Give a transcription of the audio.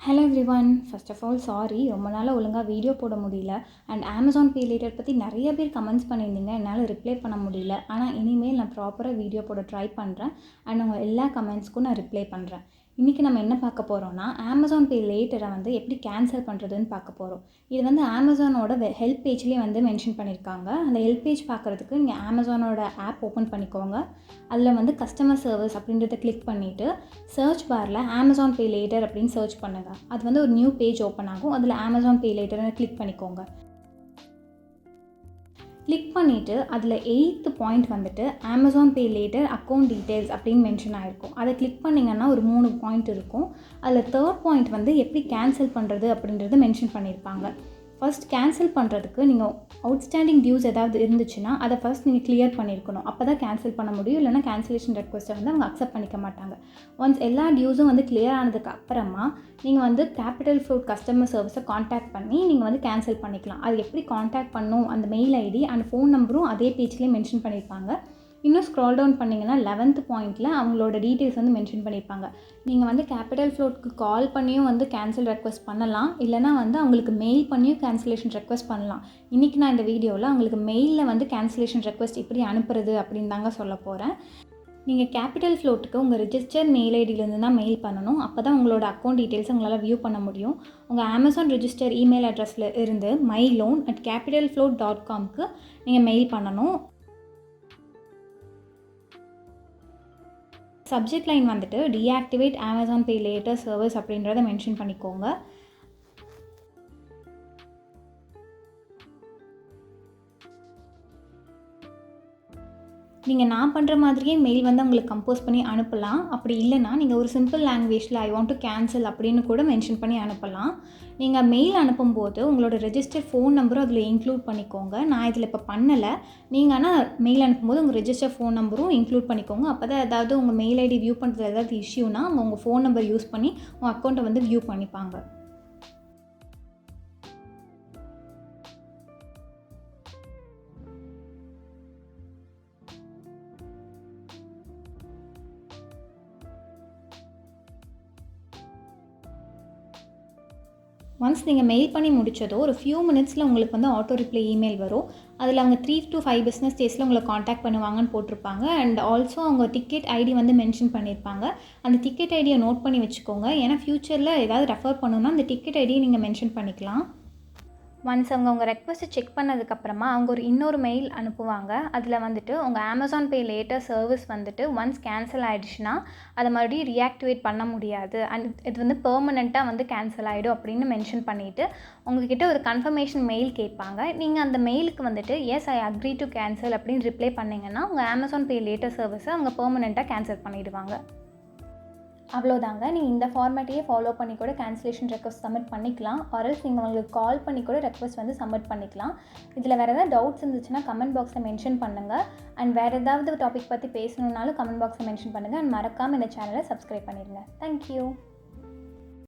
Hello everyone, first of all sorry, ரொம்ப நாளாக ஒழுங்காக வீடியோ போட முடியல. அண்ட் அமேசான் பே பற்றி நிறைய பேர் கமெண்ட்ஸ் பண்ணியிருந்தீங்க, என்னால் ரிப்ளை பண்ண முடியல. ஆனால் இனிமேல் நான் ப்ராப்பராக வீடியோ போட ட்ரை பண்ணுறேன். அண்ட் உங்கள் எல்லா கமெண்ட்ஸ்க்கும் நான் ரிப்ளை பண்ணுறேன். இன்றைக்கி நம்ம என்ன பார்க்க போகிறோம்னா, அமேசான் பே லேட்டரை எப்படி கேன்சல் பண்ணுறதுன்னு பார்க்க போகிறோம். இது அமேசானோட ஹெல்ப் பேஜ்லேயே மென்ஷன் பண்ணியிருக்காங்க. அந்த ஹெல்ப் பேஜ் பார்க்குறதுக்கு நீங்கள் அமேசானோட ஆப் ஓப்பன் பண்ணிக்கோங்க. அதில் கஸ்டமர் சர்வீஸ் அப்படின்றத கிளிக் பண்ணிவிட்டு சர்ச் பாரில் அமேசான் பே லேட்டர் அப்படின்னு சர்ச் பண்ணுங்கள். அது ஒரு நியூ பேஜ் ஓப்பன் ஆகும். அதில் அமேசான் பே லேட்டர்னு கிளிக் பண்ணிக்கோங்க. கிளிக் பண்ணிவிட்டு அதில் 8th point Amazon pay later account details அப்படின்னு மென்ஷன் ஆகிருக்கும். அதை கிளிக் பண்ணிங்கன்னா ஒரு 3 பாயிண்ட் இருக்கும். அதில் 3rd பாயிண்ட் எப்படி கேன்சல் பண்ணுறது அப்படின்றது மென்ஷன் பண்ணியிருப்பாங்க. ஃபர்ஸ்ட் கேன்சல் பண்ணுறதுக்கு நீங்கள் அவுட்ஸ்டாண்டிங் டியூஸ் ஏதாவது இருந்துச்சுன்னா அதை ஃபர்ஸ்ட் நீங்கள் கிளியர் பண்ணியிருக்கணும். அப்போ தான் கேன்சல் பண்ண முடியும். இல்லைனா கேன்சலேஷன் ரெக்வஸ்ட்டை அவங்க அக்செப்ட் பண்ணிக்க மாட்டாங்க. ஒன்ஸ் எல்லா டியூஸும் கிளியர் ஆனதுக்கு அப்புறமா நீங்கள் கேபிட்டல் ஃப்ளோட் கஸ்டமர் சர்வீஸை காண்டாக்ட் பண்ணி நீங்கள் கேன்சல் பண்ணிக்கலாம். அது எப்படி காண்டாக்ட் பண்ணணும், அந்த மெயில் ஐடி அண்ட் ஃபோன் நம்பரும் அதே பேஜ்லேயே மென்ஷன் பண்ணியிருப்பாங்க. இன்னும் ஸ்க்ரால் டவுன் பண்ணிங்கன்னா 11th பாயிண்ட்டில் அவங்களோட டீட்டெயில்ஸ் மென்ஷன் பண்ணியிருப்பாங்க. நீங்கள் கேபிட்டல் ஃப்ளோட்க்கு கால் பண்ணியும் கேன்சல் ரெக்வஸ்ட் பண்ணலாம். இல்லைனா அவங்களுக்கு மெயில் பண்ணியும் கேன்சலேஷன் ரெக்வஸ்ட் பண்ணலாம். இன்றைக்கி நான் இந்த வீடியோவில் அவங்களுக்கு மெயிலில் கேன்சலேஷன் ரெக்வஸ்ட் எப்படி அனுப்புறது அப்படின்னு தாங்க சொல்ல போகிறேன். நீங்கள் கேபிட்டல் ஃப்ளோட்டுக்கு உங்கள் ரிஜிஸ்டர் மெயில் ஐடியிலேருந்து தான் மெயில் பண்ணணும். அப்போ தான் உங்களோட அக்கௌண்ட் டீட்டெயில்ஸ் உங்களால் வியூ பண்ண முடியும். உங்கள் அமேசான் ரிஜிஸ்டர் இமெயில் அட்ரஸில் இருந்து myloan@capitalfloat.comக்கு நீங்கள் மெயில் பண்ணணும். Subject line deactivate Amazon pay later service அப்படின்றத மென்ஷன் பண்ணிக்கோங்க. நீங்கள் நான் பண்ணுற மாதிரியே மெயில் உங்களுக்கு கம்போஸ் பண்ணி அனுப்பலாம். அப்படி இல்லைனா நீங்கள் ஒரு சிம்பிள் லாங்குவேஜில் ஐ வாண்ட் டு கேன்சல் அப்படின்னு கூட மென்ஷன் பண்ணி அனுப்பலாம். நீங்கள் மெயில் அனுப்பும்போது உங்களோட ரெஜிஸ்டர் ஃபோன் நம்பரும் அதில் இன்க்ளூட் பண்ணிக்கோங்க. நான் இதில் இப்போ பண்ணலை. நீங்கள் ஆனால் மெயில் அனுப்பும்போது உங்கள் ரெஜிஸ்டர் ஃபோன் நம்பரும் இன்க்ளூட் பண்ணிக்கோங்க. அப்போ தான் ஏதாவது உங்கள் மெயில் ஐடி வியூ பண்ணுறது ஏதாவது இஷ்யூனா உங்கள் ஃபோன் நம்பர் யூஸ் பண்ணி உங்கள் அக்கௌண்ட்டை வியூ பண்ணிப்பாங்க. ஒன்ஸ் நீங்கள் மெயில் பண்ணி முடித்ததோ ஒரு ஃபியூ மினிட்ஸில் உங்களுக்கு ஆட்டோ ரிப்ளை இமெயில் வரும். அதில் அவங்க 3 to 5 பிஸ்னஸ் டேஸில் உங்களை காண்டாக்ட் பண்ணுவாங்கன்னு போட்டிருப்பாங்க. அண்ட் ஆல்சோ அவங்க டிக்கெட் ஐடி மென்ஷன் பண்ணியிருப்பாங்க. அந்த டிக்கெட் ஐடியை நோட் பண்ணி வச்சுக்கோங்க. ஏன்னா ஃப்யூச்சரில் ஏதாவது ரெஃபர் பண்ணணுன்னா அந்த டிக்கெட் ஐடியை நீங்கள் மென்ஷன் பண்ணிக்கலாம். ஒன்ஸ் அவங்க உங்கள் ரெக்வஸ்ட்டை செக் பண்ணதுக்கப்புறமா அவங்க இன்னொரு மெயில் அனுப்புவாங்க. அதில் உங்கள் Amazon pay later service once cancel ஆகிடுச்சுன்னா அதை மறுபடியும் ரீஆக்டிவேட் பண்ண முடியாது. அண்ட் இது பெர்மனெண்ட்டாக கேன்சல் ஆகிடும் அப்படின்னு மென்ஷன் பண்ணிவிட்டு உங்ககிட்ட ஒரு கன்ஃபர்மேஷன் மெயில் கேட்பாங்க. நீங்கள் அந்த மெயிலுக்கு yes I agree to cancel அப்படின்னு ரிப்ளை பண்ணிங்கன்னா உங்கள் அமேசான் பே லேட்டர் சர்வீஸை அவங்க பெர்மனெண்ட்டாக கேன்சல் பண்ணிவிடுவாங்க. அவ்வளோதாங்க. நீங்கள் இந்த ஃபார்மேட்டையே ஃபாலோ பண்ணி கூட கேன்சலேஷன் ரெக்வஸ்ட் சப்மிட் பண்ணிக்கலாம். ஆர்எல்ஸ் நீங்கள் உங்களுக்கு கால் பண்ணி கூட ரெக்வஸ்ட் சப்மிட் பண்ணிக்கலாம். இதில் வேறு ஏதாவது டவுட்ஸ் இருந்துச்சுன்னா கமெண்ட் பாக்ஸில் மென்ஷன் பண்ணுங்கள். அண்ட் வேறு ஏதாவது டாபிக் பற்றி பேசணுன்னாலும் கமெண்ட் பாக்ஸில் மென்ஷன் பண்ணுங்கள். அண்ட் மறக்காமல் இந்த சேனலை சப்ஸ்கிரைப் பண்ணிடுங்க. தேங்க்யூ.